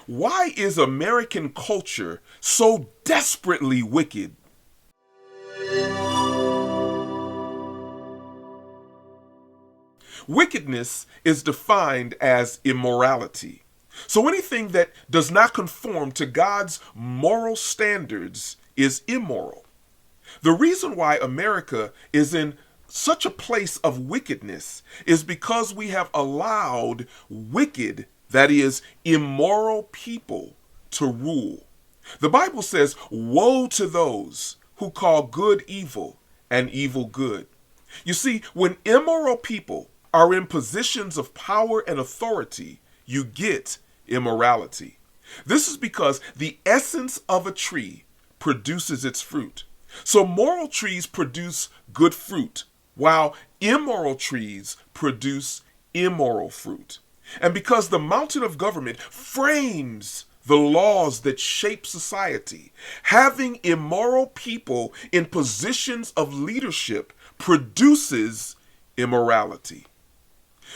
Why is American culture so desperately wicked? Wickedness is defined as immorality. So anything that does not conform to God's moral standards is immoral. The reason why America is in such a place of wickedness is because we have allowed wicked, that is, immoral people to rule. The Bible says, "Woe to those who call good evil and evil good." You see, when immoral people are in positions of power and authority, you get immorality. This is because the essence of a tree produces its fruit. So moral trees produce good fruit, while immoral trees produce immoral fruit. And because the mountain of government frames the laws that shape society, having immoral people in positions of leadership produces immorality.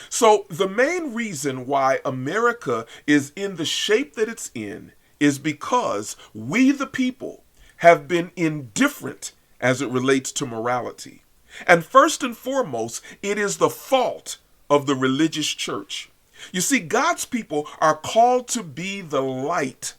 So the main reason why America is in the shape that it's in is because we, the people, have been indifferent as it relates to morality. And first and foremost, it is the fault of the religious church. You see, God's people are called to be the light,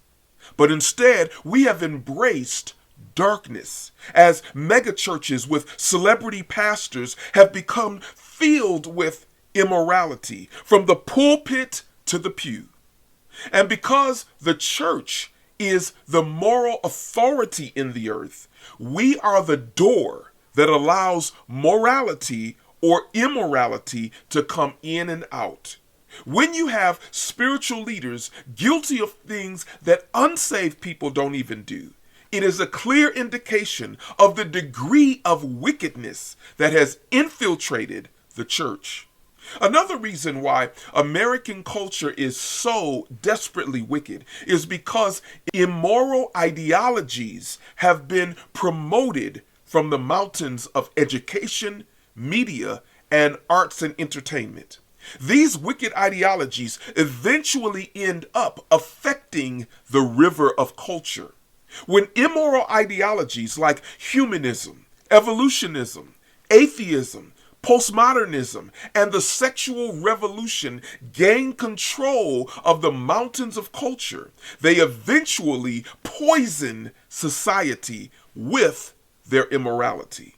but instead we have embraced darkness, as megachurches with celebrity pastors have become filled with immorality from the pulpit to the pew. And because the church is the moral authority in the earth, we are the door that allows morality or immorality to come in and out. When you have spiritual leaders guilty of things that unsaved people don't even do, it is a clear indication of the degree of wickedness that has infiltrated the church. Another reason why American culture is so desperately wicked is because immoral ideologies have been promoted from the mountains of education, media, and arts and entertainment. These wicked ideologies eventually end up affecting the river of culture. When immoral ideologies like humanism, evolutionism, atheism, postmodernism, and the sexual revolution gain control of the mountains of culture, they eventually poison society with their immorality.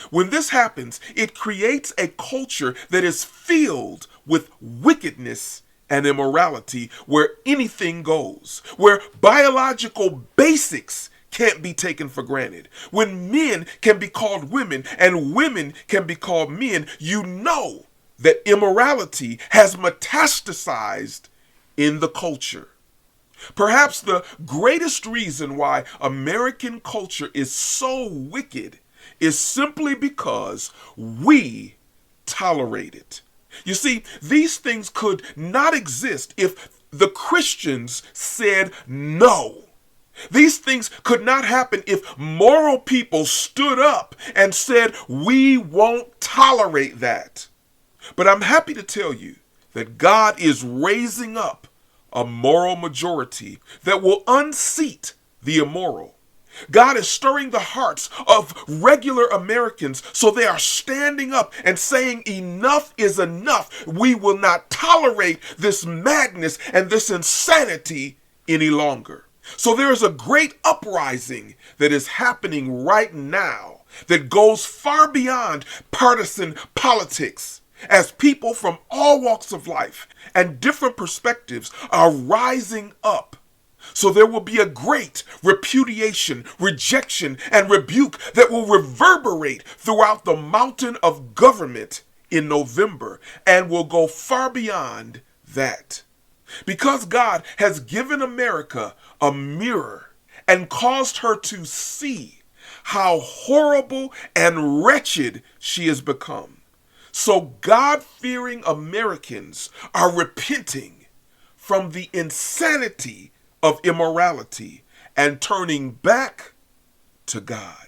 When this happens, it creates a culture that is filled with wickedness and immorality, where anything goes, where biological basics can't be taken for granted. When men can be called women and women can be called men, you know that immorality has metastasized in the culture. Perhaps the greatest reason why American culture is so wicked is simply because we tolerate it. You see, these things could not exist if the Christians said no. These things could not happen if moral people stood up and said, we won't tolerate that. But I'm happy to tell you that God is raising up a moral majority that will unseat the immoral. God is stirring the hearts of regular Americans so they are standing up and saying enough is enough. We will not tolerate this madness and this insanity any longer. So there is a great uprising that is happening right now that goes far beyond partisan politics, as people from all walks of life and different perspectives are rising up. So there will be a great repudiation, rejection, and rebuke that will reverberate throughout the mountain of government in November and will go far beyond that. Because God has given America a mirror and caused her to see how horrible and wretched she has become. So God-fearing Americans are repenting from the insanity of immorality and turning back to God.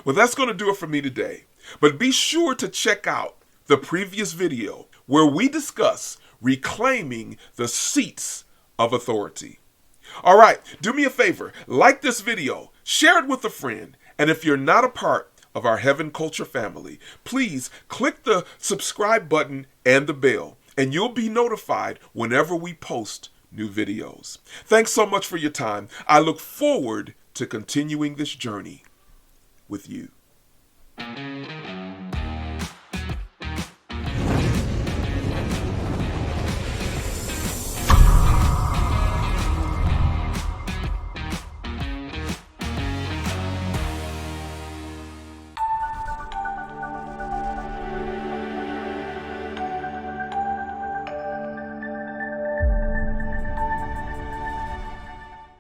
Well, that's going to do it for me today. But be sure to check out the previous video where we discuss reclaiming the seats of authority. All right, do me a favor, like this video, share it with a friend, and if you're not a part of our Heaven Culture family, please click the subscribe button and the bell, and you'll be notified whenever we post new videos. Thanks so much for your time. I look forward to continuing this journey with you.